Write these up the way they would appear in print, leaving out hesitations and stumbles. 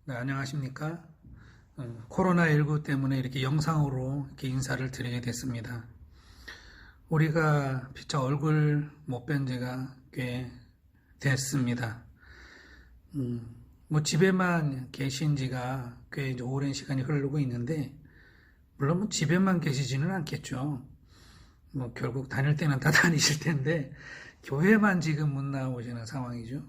네, 안녕하십니까? 코로나19 때문에 이렇게 영상으로 이렇게 인사를 드리게 됐습니다. 우리가 피차 얼굴 못 뵌 지가 꽤 됐습니다. 뭐 집에만 계신 지가 꽤 이제 오랜 시간이 흐르고 있는데, 물론 뭐 집에만 계시지는 않겠죠. 뭐 결국 다닐 때는 다 다니실 텐데, 교회만 지금 못 나오시는 상황이죠.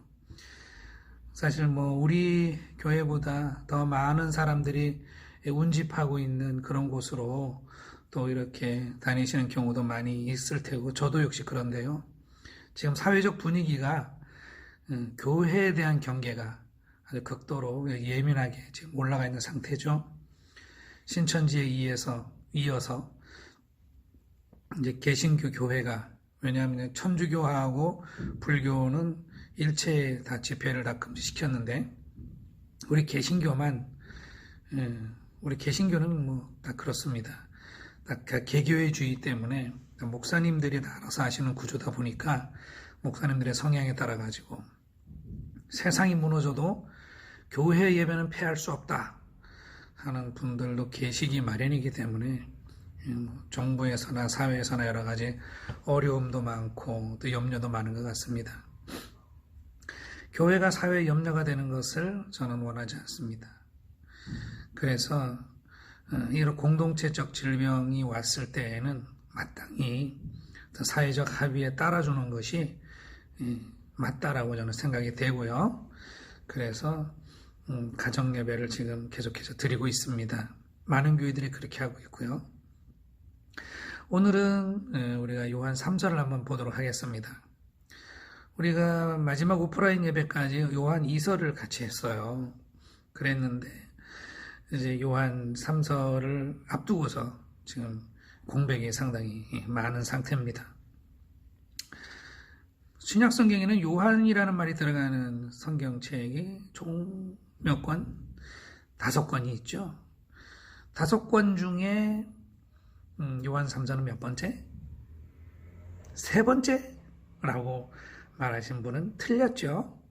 사실 뭐 우리 교회보다 더 많은 사람들이 운집하고 있는 그런 곳으로 또 이렇게 다니시는 경우도 많이 있을 테고 저도 역시 그런데요. 지금 사회적 분위기가 교회에 대한 경계가 아주 극도로 예민하게 지금 올라가 있는 상태죠. 신천지에 이어서 이제 개신교 교회가, 왜냐하면 천주교하고 불교는 일체에 다 집회를 다 금지시켰는데 우리 개신교는 뭐 다 그렇습니다. 다 개교회주의 때문에 목사님들이 다 알아서 하시는 구조다 보니까 목사님들의 성향에 따라 가지고 세상이 무너져도 교회 예배는 패할 수 없다 하는 분들도 계시기 마련이기 때문에 정부에서나 사회에서나 여러 가지 어려움도 많고 또 염려도 많은 것 같습니다. 교회가 사회의 염려가 되는 것을 저는 원하지 않습니다. 그래서 이런 공동체적 질병이 왔을 때에는 마땅히 사회적 합의에 따라주는 것이 맞다라고 저는 생각이 되고요. 그래서 가정 예배를 지금 계속해서 드리고 있습니다. 많은 교회들이 그렇게 하고 있고요. 오늘은 우리가 요한 3서를 한번 보도록 하겠습니다. 우리가 마지막 오프라인 예배까지 요한 2서를 같이 했어요. 그랬는데 이제 요한 3서를 앞두고서 지금 공백이 상당히 많은 상태입니다. 신약 성경에는 요한이라는 말이 들어가는 성경책이 총 몇 권? 5권이 있죠. 5권 중에 요한 3서는 몇 번째? 3번째라고 말하신 분은 틀렸죠.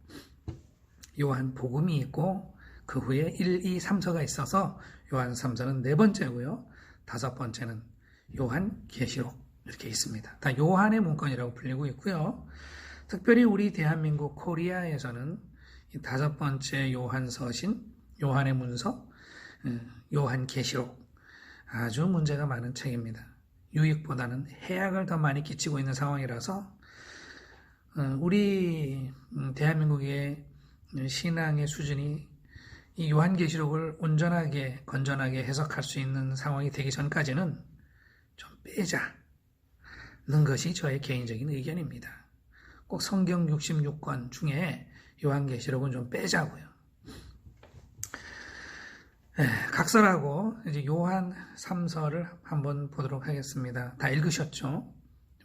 요한 복음이 있고 그 후에 1, 2, 3서가 있어서 요한 3서는 4번째고요. 5번째는 요한 계시록 이렇게 있습니다. 다 요한의 문건이라고 불리고 있고요. 특별히 우리 대한민국 코리아에서는 이 5번째 요한서신 요한의 문서, 요한 계시록 아주 문제가 많은 책입니다. 유익보다는 해악을 더 많이 끼치고 있는 상황이라서 우리 대한민국의 신앙의 수준이 이 요한계시록을 온전하게 건전하게 해석할 수 있는 상황이 되기 전까지는 좀 빼자는 것이 저의 개인적인 의견입니다. 꼭 성경 66권 중에 요한계시록은 좀 빼자고요. 각설하고 이제 요한 3서를 한번 보도록 하겠습니다. 다 읽으셨죠?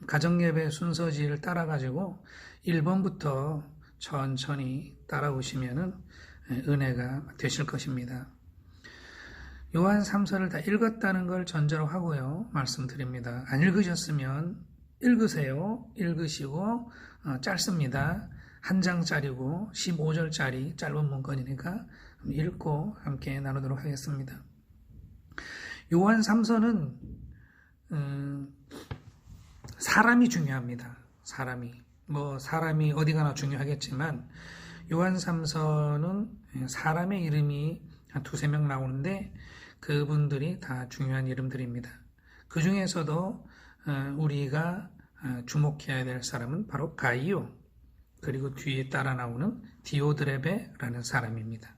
가정예배 순서지를 따라가지고 1번부터 천천히 따라오시면 은혜가 되실 것입니다. 요한 3서를 다 읽었다는 걸 전제로 하고요. 말씀드립니다. 안 읽으셨으면 읽으세요. 읽으시고 짧습니다. 한 장짜리고 15절짜리 짧은 문건이니까 읽고 함께 나누도록 하겠습니다. 요한 3서는 사람이 중요합니다. 사람이 어디 가나 중요하겠지만 요한 3서는 사람의 이름이 한 2-3명 나오는데 그분들이 다 중요한 이름들입니다. 그 중에서도 우리가 주목해야 될 사람은 바로 가이오, 그리고 뒤에 따라 나오는 디오드레베라는 사람입니다.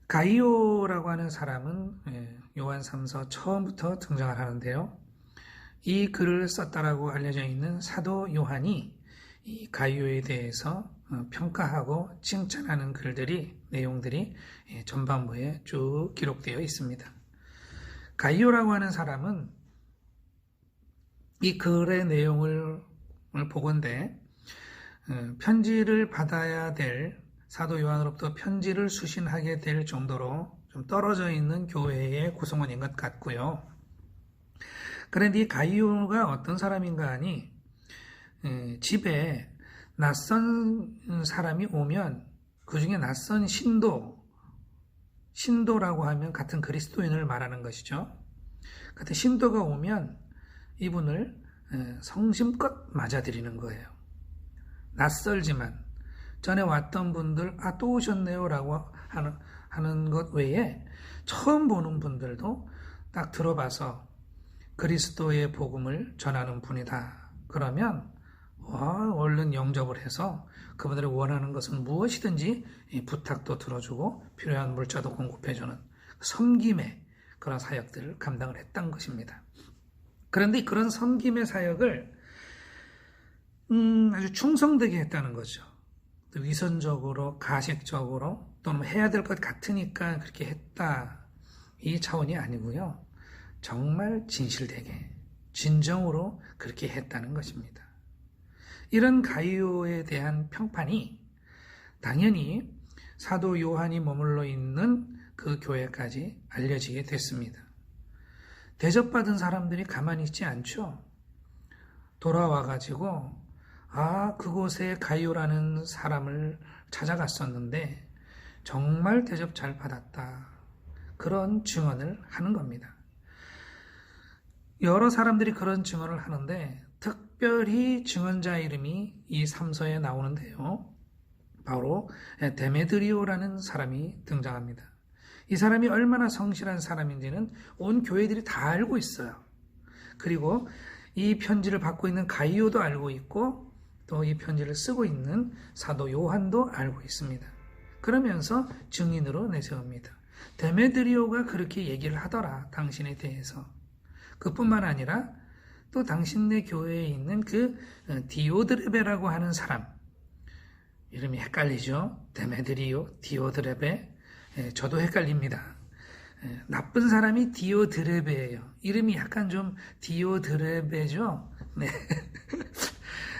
가이오라고 하는 사람은 요한 3서 처음부터 등장을 하는데요. 이 글을 썼다라고 알려져 있는 사도 요한이 이 가이오에 대해서 평가하고 칭찬하는 내용들이 전반부에 쭉 기록되어 있습니다. 가이오라고 하는 사람은 이 글의 내용을 보건대 편지를 받아야 될, 사도 요한으로부터 편지를 수신하게 될 정도로 좀 떨어져 있는 교회의 구성원인 것 같고요. 그런데 이 가이오가 어떤 사람인가 하니 집에 낯선 사람이 오면 그 중에 낯선 신도 신도라고 하면 같은 그리스도인을 말하는 것이죠. 같은 신도가 오면 이분을 성심껏 맞아들이는 거예요. 낯설지만 전에 왔던 분들 또 오셨네요 라고 하는 것 외에 처음 보는 분들도 딱 들어봐서 그리스도의 복음을 전하는 분이다. 그러면 얼른 영접을 해서 그분들이 원하는 것은 무엇이든지 부탁도 들어주고 필요한 물자도 공급해주는 섬김의 그런 사역들을 감당을 했던 것입니다. 그런데 그런 섬김의 사역을 아주 충성되게 했다는 거죠. 위선적으로, 가식적으로 또는 해야 될 것 같으니까 그렇게 했다. 이 차원이 아니고요. 정말 진실되게, 진정으로 그렇게 했다는 것입니다. 이런 가이오에 대한 평판이 당연히 사도 요한이 머물러 있는 그 교회까지 알려지게 됐습니다. 대접받은 사람들이 가만히 있지 않죠. 돌아와가지고 그곳에 가이오라는 사람을 찾아갔었는데 정말 대접 잘 받았다. 그런 증언을 하는 겁니다. 여러 사람들이 그런 증언을 하는데 특별히 증언자 이름이 이 3서에 나오는데요. 바로 데메드리오라는 사람이 등장합니다. 이 사람이 얼마나 성실한 사람인지는 온 교회들이 다 알고 있어요. 그리고 이 편지를 받고 있는 가이오도 알고 있고 또 이 편지를 쓰고 있는 사도 요한도 알고 있습니다. 그러면서 증인으로 내세웁니다. 데메드리오가 그렇게 얘기를 하더라. 당신에 대해서. 그뿐만 아니라 또 당신네 교회에 있는 그 디오드레베라고 하는 사람, 이름이 헷갈리죠. 데메드리오, 디오드레베. 저도 헷갈립니다. 나쁜 사람이 디오드레베예요. 이름이 약간 좀 디오드레베죠. 네.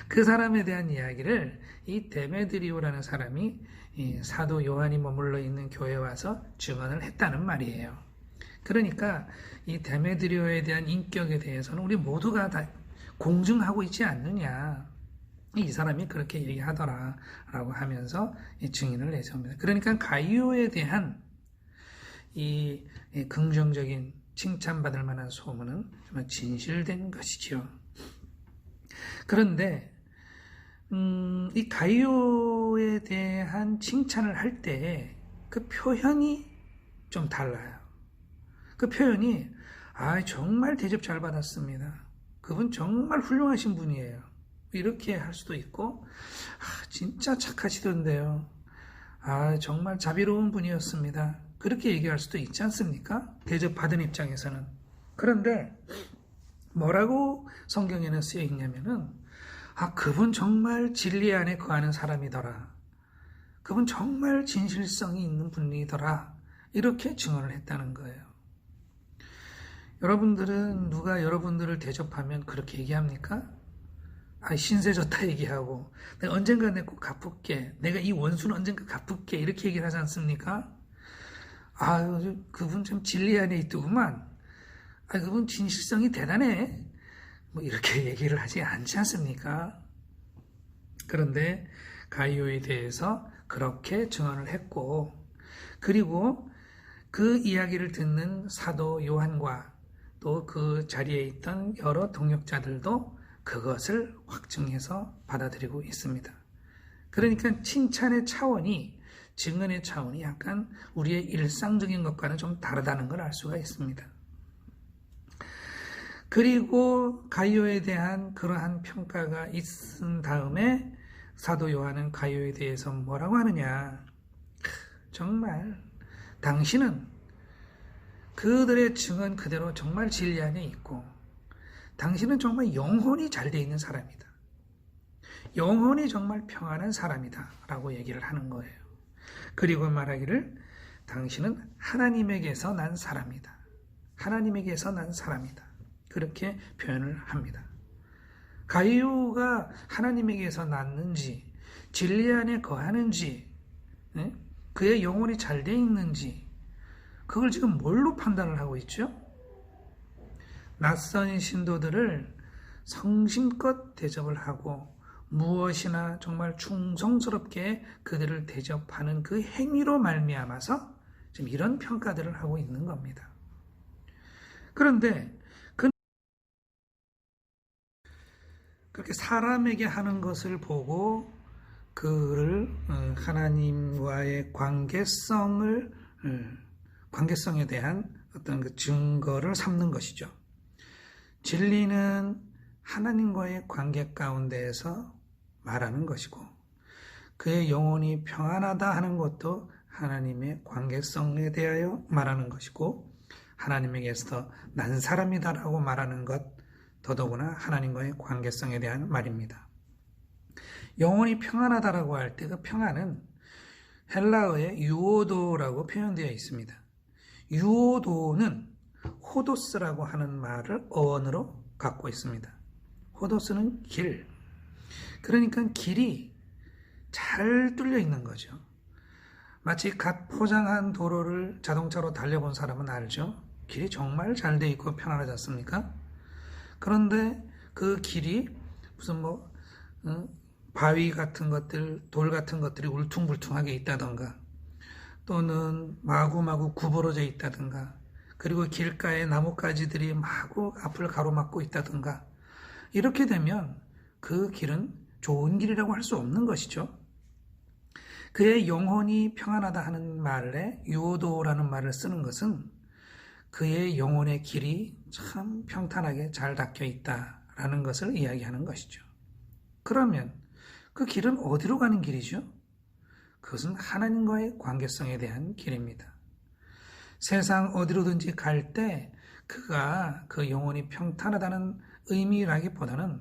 그 사람에 대한 이야기를 이 데메드리오라는 사람이 이 사도 요한이 머물러 있는 교회에 와서 증언을 했다는 말이에요. 그러니까 이 데메드리오에 대한 인격에 대해서는 우리 모두가 다 공증하고 있지 않느냐. 이 사람이 그렇게 얘기하더라 라고 하면서 이 증인을 내세웁니다. 그러니까 가이오에 대한 이 긍정적인 칭찬받을 만한 소문은 정말 진실된 것이지요. 그런데 이 가이오에 대한 칭찬을 할 때 그 표현이 좀 달라요. 그 표현이 정말 대접 잘 받았습니다. 그분 정말 훌륭하신 분이에요. 이렇게 할 수도 있고 진짜 착하시던데요. 정말 자비로운 분이었습니다. 그렇게 얘기할 수도 있지 않습니까? 대접받은 입장에서는. 그런데 뭐라고 성경에는 쓰여 있냐면은 그분 정말 진리 안에 거하는 사람이더라. 그분 정말 진실성이 있는 분이더라. 이렇게 증언을 했다는 거예요. 여러분들은 누가 여러분들을 대접하면 그렇게 얘기합니까? 신세 졌다 얘기하고 내가 언젠가 내가 꼭 갚을게. 내가 이 원수는 언젠가 갚을게. 이렇게 얘기를 하지 않습니까? 그분 참 진리 안에 있더구만. 그분 진실성이 대단해. 이렇게 얘기를 하지 않지 않습니까? 그런데 가이오에 대해서 그렇게 증언을 했고, 그리고 그 이야기를 듣는 사도 요한과 또 그 자리에 있던 여러 동역자들도 그것을 확증해서 받아들이고 있습니다. 그러니까 칭찬의 차원이, 증언의 차원이 약간 우리의 일상적인 것과는 좀 다르다는 걸 알 수가 있습니다. 그리고 가이오에 대한 그러한 평가가 있은 다음에 사도 요한은 가이오에 대해서 뭐라고 하느냐. 정말 당신은 그들의 증언 그대로 정말 진리 안에 있고 당신은 정말 영혼이 잘 돼 있는 사람이다. 영혼이 정말 평안한 사람이다 라고 얘기를 하는 거예요. 그리고 말하기를 당신은 하나님에게서 난 사람이다. 하나님에게서 난 사람이다. 그렇게 표현을 합니다. 가이오가 하나님에게서 났는지, 진리 안에 거하는지, 그의 영혼이 잘 돼 있는지, 그걸 지금 뭘로 판단을 하고 있죠? 낯선 신도들을 성심껏 대접을 하고 무엇이나 정말 충성스럽게 그들을 대접하는 그 행위로 말미암아서 지금 이런 평가들을 하고 있는 겁니다. 그런데 그렇게 사람에게 하는 것을 보고 그를 하나님과의 관계성에 대한 어떤 그 증거를 삼는 것이죠. 진리는 하나님과의 관계 가운데에서 말하는 것이고, 그의 영혼이 평안하다 하는 것도 하나님의 관계성에 대하여 말하는 것이고, 하나님에게서 난 사람이다라고 말하는 것, 더더구나 하나님과의 관계성에 대한 말입니다. 영혼이 평안하다라고 할 때 그 평안은 헬라어의 유오도라고 표현되어 있습니다. 유오도는 호도스라고 하는 말을 어원으로 갖고 있습니다. 호도스는 길. 그러니까 길이 잘 뚫려 있는 거죠. 마치 갓 포장한 도로를 자동차로 달려본 사람은 알죠? 길이 정말 잘 돼 있고 편안하지 않습니까? 그런데 그 길이 무슨 바위 같은 것들, 돌 같은 것들이 울퉁불퉁하게 있다던가, 또는 마구마구 구부러져 있다던가, 그리고 길가에 나뭇가지들이 마구 앞을 가로막고 있다던가, 이렇게 되면 그 길은 좋은 길이라고 할 수 없는 것이죠. 그의 영혼이 평안하다 하는 말에 유오도라는 말을 쓰는 것은 그의 영혼의 길이 참 평탄하게 잘 닦여 있다라는 것을 이야기하는 것이죠. 그러면 그 길은 어디로 가는 길이죠? 그것은 하나님과의 관계성에 대한 길입니다. 세상 어디로든지 갈 때 그가 그 영혼이 평탄하다는 의미라기보다는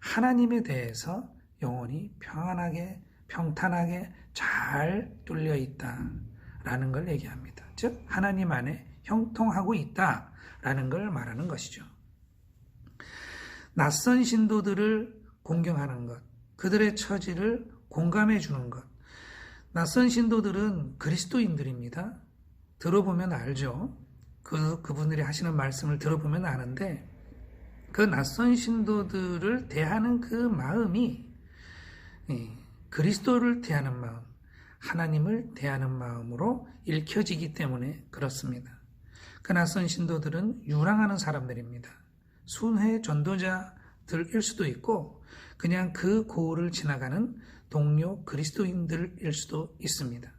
하나님에 대해서 영혼이 평안하게 평탄하게 잘 뚫려 있다라는 걸 얘기합니다. 즉 하나님 안에 형통하고 있다라는 걸 말하는 것이죠. 낯선 신도들을 공경하는 것, 그들의 처지를 공감해 주는 것. 낯선 신도들은 그리스도인들입니다. 들어보면 알죠. 그분들이 하시는 말씀을 들어보면 아는데, 그 낯선 신도들을 대하는 그 마음이 그리스도를 대하는 마음, 하나님을 대하는 마음으로 읽혀지기 때문에 그렇습니다. 그 낯선 신도들은 유랑하는 사람들입니다. 순회 전도자들일 수도 있고 그냥 그 고을을 지나가는 동료 그리스도인들일 수도 있습니다.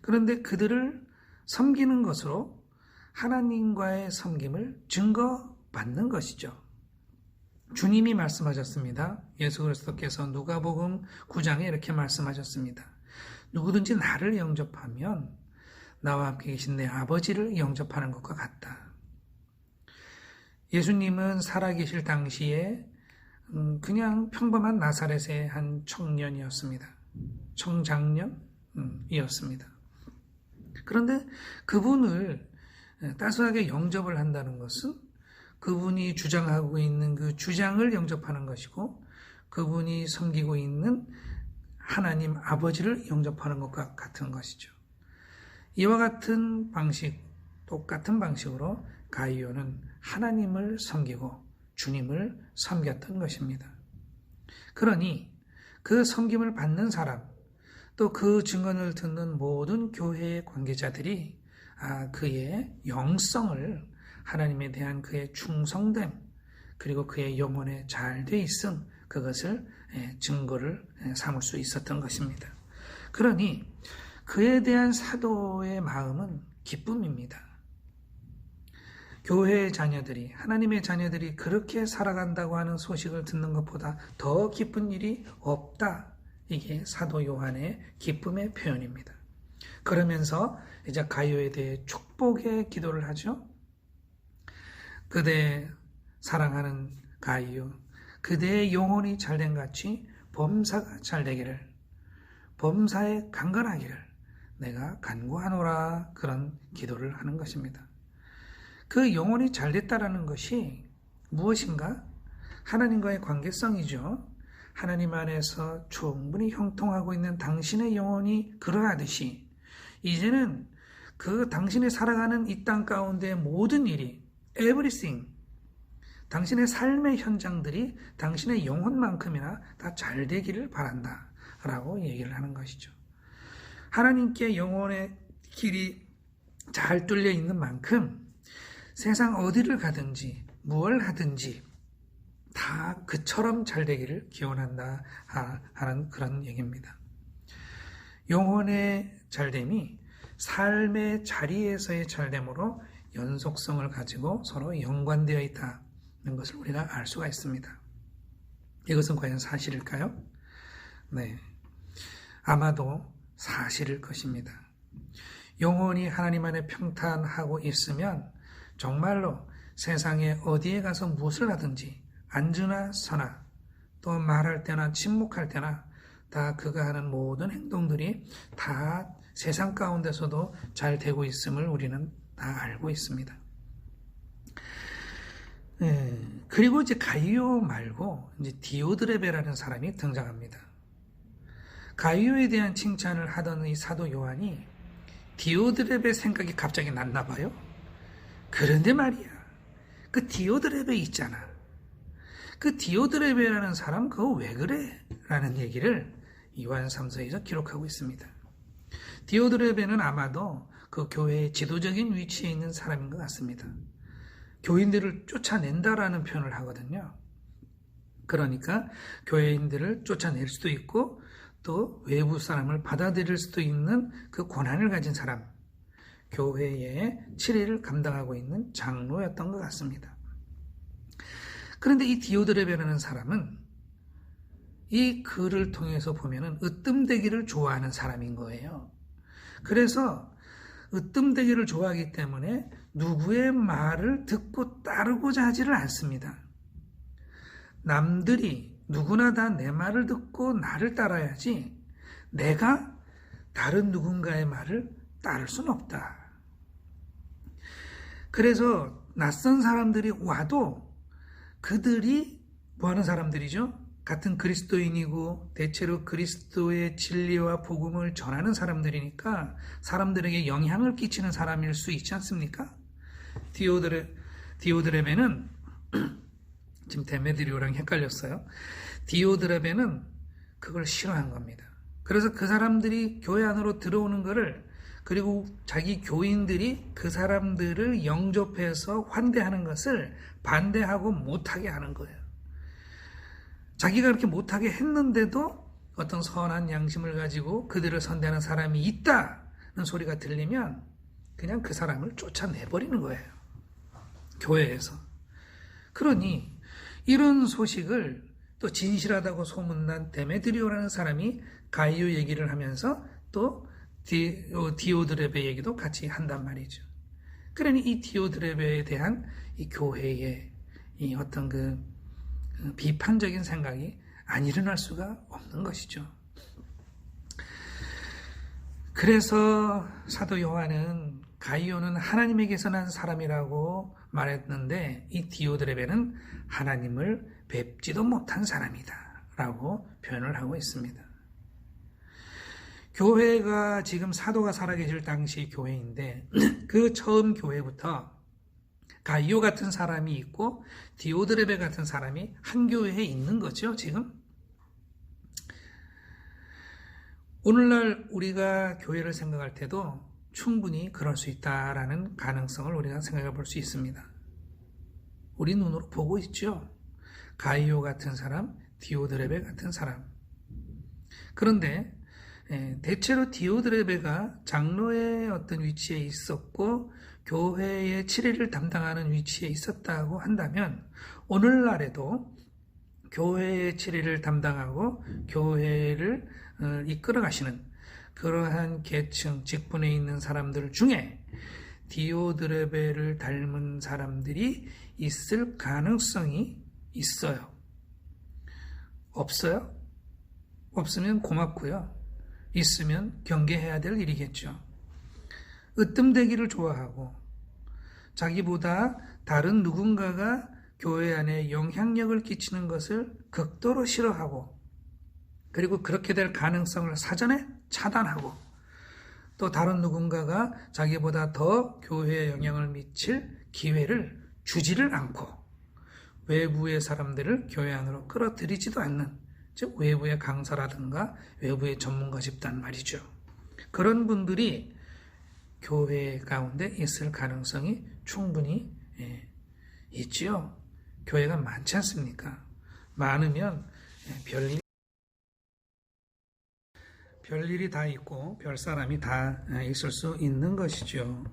그런데 그들을 섬기는 것으로 하나님과의 섬김을 증거받는 것이죠. 주님이 말씀하셨습니다. 예수 그리스도께서 누가복음 9장에 이렇게 말씀하셨습니다. 누구든지 나를 영접하면 나와 함께 계신 내 아버지를 영접하는 것과 같다. 예수님은 살아계실 당시에 그냥 평범한 나사렛의 한 청년이었습니다. 청장년이었습니다. 그런데 그분을 따스하게 영접을 한다는 것은 그분이 주장하고 있는 그 주장을 영접하는 것이고, 그분이 섬기고 있는 하나님 아버지를 영접하는 것과 같은 것이죠. 이와 같은 방식, 똑같은 방식으로 가이오는 하나님을 섬기고 주님을 섬겼던 것입니다. 그러니 그 섬김을 받는 사람, 또 그 증언을 듣는 모든 교회의 관계자들이 그의 영성을, 하나님에 대한 그의 충성됨, 그리고 그의 영혼에 잘 돼 있음, 그것을 증거를 삼을 수 있었던 것입니다. 그러니 그에 대한 사도의 마음은 기쁨입니다. 교회의 자녀들이, 하나님의 자녀들이 그렇게 살아간다고 하는 소식을 듣는 것보다 더 기쁜 일이 없다. 이게 사도 요한의 기쁨의 표현입니다. 그러면서 이제 가이오에 대해 축복의 기도를 하죠. 그대 사랑하는 가이오, 그대의 영혼이 잘된 같이 범사가 잘되기를, 범사에 강건하기를 내가 간구하노라, 그런 기도를 하는 것입니다. 그 영혼이 잘됐다라는 것이 무엇인가? 하나님과의 관계성이죠. 하나님 안에서 충분히 형통하고 있는 당신의 영혼이 그러하듯이 이제는 그 당신이 살아가는 이 땅 가운데 모든 일이, everything, 당신의 삶의 현장들이 당신의 영혼만큼이나 다 잘 되기를 바란다 라고 얘기를 하는 것이죠. 하나님께 영혼의 길이 잘 뚫려 있는 만큼 세상 어디를 가든지 무얼 하든지 다 그처럼 잘 되기를 기원한다 하는 그런 얘기입니다. 영혼의 잘됨이 삶의 자리에서의 잘됨으로 연속성을 가지고 서로 연관되어 있다는 것을 우리가 알 수가 있습니다. 이것은 과연 사실일까요? 네, 아마도 사실일 것입니다. 영혼이 하나님 안에 평탄하고 있으면 정말로 세상에 어디에 가서 무엇을 하든지 안주나 서나 또 말할 때나 침묵할 때나 다 그가 하는 모든 행동들이 다 세상 가운데서도 잘 되고 있음을 우리는 다 알고 있습니다. 그리고 이제 가이오 말고 이제 디오드레베라는 사람이 등장합니다. 가이오에 대한 칭찬을 하던 이 사도 요한이 디오드레베 생각이 갑자기 났나 봐요. 그런데 말이야, 그 디오드레베 있잖아. 그 디오드레베라는 사람 그거 왜 그래? 라는 얘기를 요한 3서에서 기록하고 있습니다. 디오드레베는 아마도 그 교회의 지도적인 위치에 있는 사람인 것 같습니다. 교인들을 쫓아낸다라는 표현을 하거든요. 그러니까 교회인들을 쫓아낼 수도 있고 또 외부 사람을 받아들일 수도 있는 그 권한을 가진 사람, 교회의 치리를 감당하고 있는 장로였던 것 같습니다. 그런데 이 디오드레베라는 사람은 이 글을 통해서 보면은 으뜸되기를 좋아하는 사람인 거예요. 그래서 으뜸되기를 좋아하기 때문에 누구의 말을 듣고 따르고자 하지를 않습니다. 남들이 누구나 다 내 말을 듣고 나를 따라야지 내가 다른 누군가의 말을 따를 수는 없다. 그래서 낯선 사람들이 와도 그들이 뭐하는 사람들이죠? 같은 그리스도인이고 대체로 그리스도의 진리와 복음을 전하는 사람들이니까 사람들에게 영향을 끼치는 사람일 수 있지 않습니까? 디오드레베는 지금 데메드리오랑 헷갈렸어요. 디오드레베는 그걸 싫어한 겁니다. 그래서 그 사람들이 교회 안으로 들어오는 것을, 그리고 자기 교인들이 그 사람들을 영접해서 환대하는 것을 반대하고 못하게 하는 거예요. 자기가 그렇게 못하게 했는데도 어떤 선한 양심을 가지고 그들을 선대하는 사람이 있다는 소리가 들리면 그냥 그 사람을 쫓아내버리는 거예요. 교회에서. 그러니 이런 소식을 또 진실하다고 소문난 데메드리오라는 사람이 가이오 얘기를 하면서 또 디오드레베 얘기도 같이 한단 말이죠. 그러니 이 디오드레베에 대한 이 교회의 이 어떤 그 비판적인 생각이 안 일어날 수가 없는 것이죠. 그래서 사도 요한은 가이오는 하나님에게서 난 사람이라고 말했는데 이 디오드레베는 하나님을 뵙지도 못한 사람이다 라고 표현을 하고 있습니다. 교회가 지금 사도가 살아계실 당시 교회인데 그 처음 교회부터 가이오 같은 사람이 있고 디오드레베 같은 사람이 한 교회에 있는 거죠, 지금. 오늘날 우리가 교회를 생각할 때도 충분히 그럴 수 있다라는 가능성을 우리가 생각해 볼 수 있습니다. 우리 눈으로 보고 있죠. 가이오 같은 사람, 디오드레베 같은 사람. 그런데 대체로 디오드레베가 장로의 어떤 위치에 있었고 교회의 치리를 담당하는 위치에 있었다고 한다면 오늘날에도 교회의 치리를 담당하고 교회를 이끌어 가시는 그러한 계층, 직분에 있는 사람들 중에 디오드레베를 닮은 사람들이 있을 가능성이 있어요. 없어요? 없으면 고맙고요. 있으면 경계해야 될 일이겠죠. 으뜸되기를 좋아하고 자기보다 다른 누군가가 교회 안에 영향력을 끼치는 것을 극도로 싫어하고 그리고 그렇게 될 가능성을 사전에 차단하고 또 다른 누군가가 자기보다 더 교회에 영향을 미칠 기회를 주지를 않고 외부의 사람들을 교회 안으로 끌어들이지도 않는, 즉 외부의 강사라든가 외부의 전문가 집단 말이죠. 그런 분들이 교회 가운데 있을 가능성이 충분히 있지요. 교회가 많지 않습니까? 많으면 별일이 다 있고 별사람이 다 있을 수 있는 것이죠.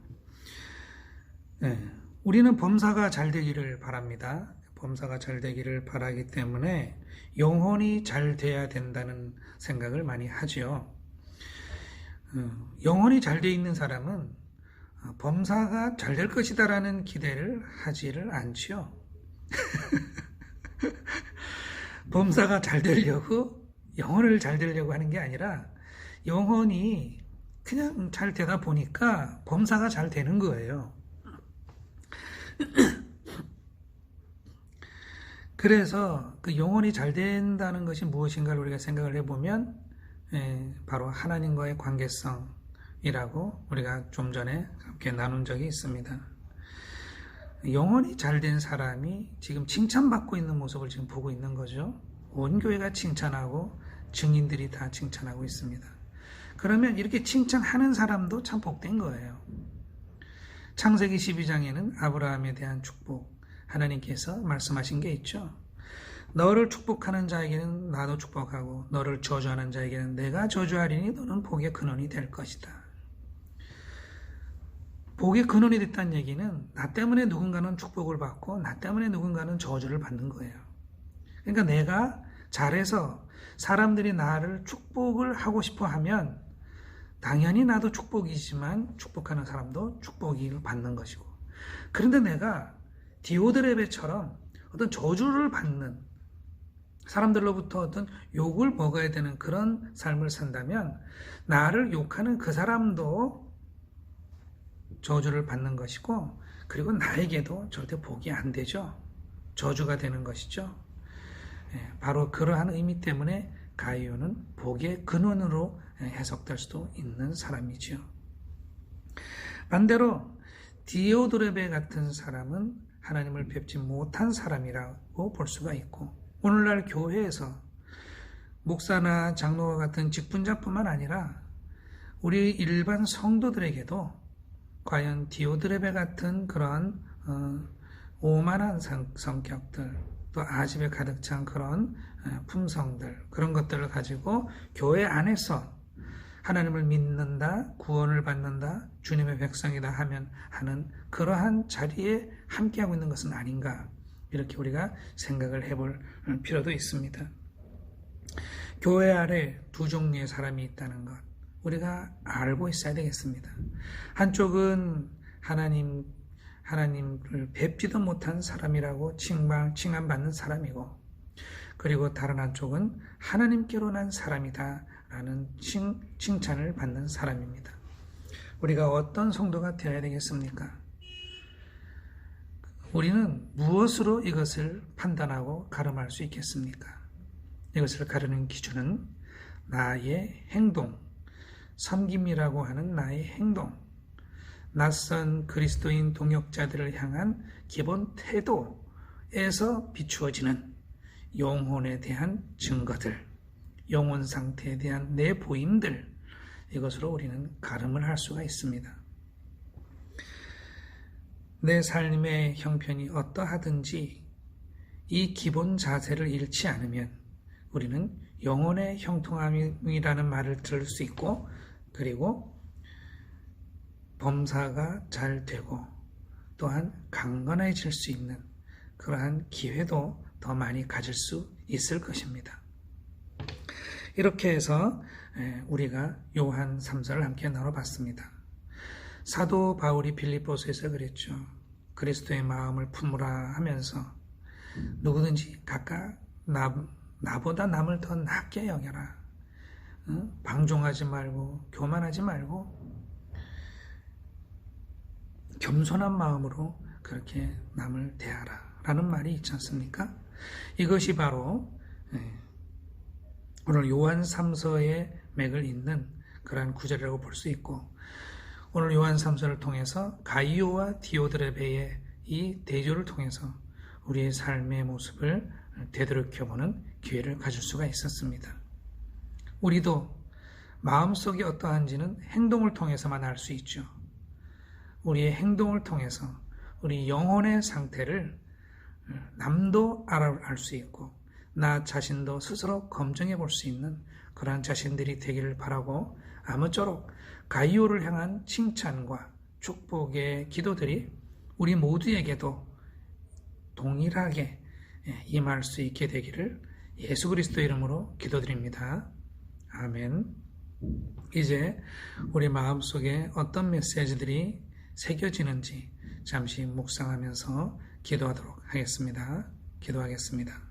우리는 범사가 잘 되기를 바랍니다. 범사가 잘 되기를 바라기 때문에 영혼이 잘 돼야 된다는 생각을 많이 하죠. 영혼이 잘 돼 있는 사람은 범사가 잘 될 것이다라는 기대를 하지를 않지요. 범사가 잘 되려고 영혼을 잘 되려고 하는 게 아니라 영혼이 그냥 잘 되다 보니까 범사가 잘 되는 거예요. 그래서 그 영혼이 잘 된다는 것이 무엇인가를 우리가 생각을 해보면 바로 하나님과의 관계성이라고 우리가 좀 전에 함께 나눈 적이 있습니다. 영혼이 잘 된 사람이 지금 칭찬받고 있는 모습을 지금 보고 있는 거죠. 온 교회가 칭찬하고 증인들이 다 칭찬하고 있습니다. 그러면 이렇게 칭찬하는 사람도 참 복된 거예요. 창세기 12장에는 아브라함에 대한 축복, 하나님께서 말씀하신 게 있죠. 너를 축복하는 자에게는 나도 축복하고 너를 저주하는 자에게는 내가 저주하리니 너는 복의 근원이 될 것이다. 복의 근원이 됐다는 얘기는 나 때문에 누군가는 축복을 받고 나 때문에 누군가는 저주를 받는 거예요. 그러니까 내가 잘해서 사람들이 나를 축복을 하고 싶어 하면 당연히 나도 축복이지만 축복하는 사람도 축복을 받는 것이고, 그런데 내가 디오드레베처럼 어떤 저주를 받는 사람들로부터 어떤 욕을 먹어야 되는 그런 삶을 산다면 나를 욕하는 그 사람도 저주를 받는 것이고, 그리고 나에게도 절대 복이 안 되죠. 저주가 되는 것이죠. 바로 그러한 의미 때문에 가이오는 복의 근원으로 해석될 수도 있는 사람이죠. 반대로 디오드레베 같은 사람은 하나님을 뵙지 못한 사람이라고 볼 수가 있고, 오늘날 교회에서 목사나 장로와 같은 직분자뿐만 아니라 우리 일반 성도들에게도 과연 디오드레베 같은 그런 오만한 성격들, 또 아집에 가득 찬 그런 품성들, 그런 것들을 가지고 교회 안에서 하나님을 믿는다, 구원을 받는다, 주님의 백성이다 하는 그러한 자리에 함께하고 있는 것은 아닌가, 이렇게 우리가 생각을 해볼 필요도 있습니다. 교회 아래 두 종류의 사람이 있다는 것, 우리가 알고 있어야 되겠습니다. 한쪽은 하나님을 뵙지도 못한 사람이라고 칭함받는 사람이고, 그리고 다른 한쪽은 하나님께로 난 사람이다 라는 칭찬을 받는 사람입니다. 우리가 어떤 성도가 되어야 되겠습니까? 우리는 무엇으로 이것을 판단하고 가름할 수 있겠습니까? 이것을 가르는 기준은 나의 행동, 섬김이라고 하는 나의 행동, 낯선 그리스도인 동역자들을 향한 기본 태도에서 비추어지는 영혼에 대한 증거들, 영혼 상태에 대한 내보임들, 이것으로 우리는 가름을 할 수가 있습니다. 내 삶의 형편이 어떠하든지 이 기본 자세를 잃지 않으면 우리는 영혼의 형통함이라는 말을 들을 수 있고, 그리고 범사가 잘 되고 또한 강건해질 수 있는 그러한 기회도 더 많이 가질 수 있을 것입니다. 이렇게 해서 우리가 요한 3서를 함께 나눠봤습니다. 사도 바울이 빌립보서에서 그랬죠. 그리스도의 마음을 품으라 하면서 누구든지 각각 나보다 남을 더 낮게 여겨라. 방종하지 말고 교만하지 말고 겸손한 마음으로 그렇게 남을 대하라 라는 말이 있지 않습니까? 이것이 바로 오늘 요한 3서의 맥을 잇는 그러한 구절이라고 볼 수 있고, 오늘 요한 3서를 통해서 가이오와 디오드레베의 이 대조를 통해서 우리의 삶의 모습을 되돌이켜보는 기회를 가질 수가 있었습니다. 우리도 마음속이 어떠한지는 행동을 통해서만 알 수 있죠. 우리의 행동을 통해서 우리 영혼의 상태를 남도 알 수 있고 나 자신도 스스로 검증해 볼 수 있는 그러한 자신들이 되기를 바라고, 아무쪼록 가이오를 향한 칭찬과 축복의 기도들이 우리 모두에게도 동일하게 임할 수 있게 되기를 예수 그리스도 이름으로 기도드립니다. 아멘. 이제 우리 마음속에 어떤 메시지들이 새겨지는지 잠시 묵상하면서 기도하도록 하겠습니다. 기도하겠습니다.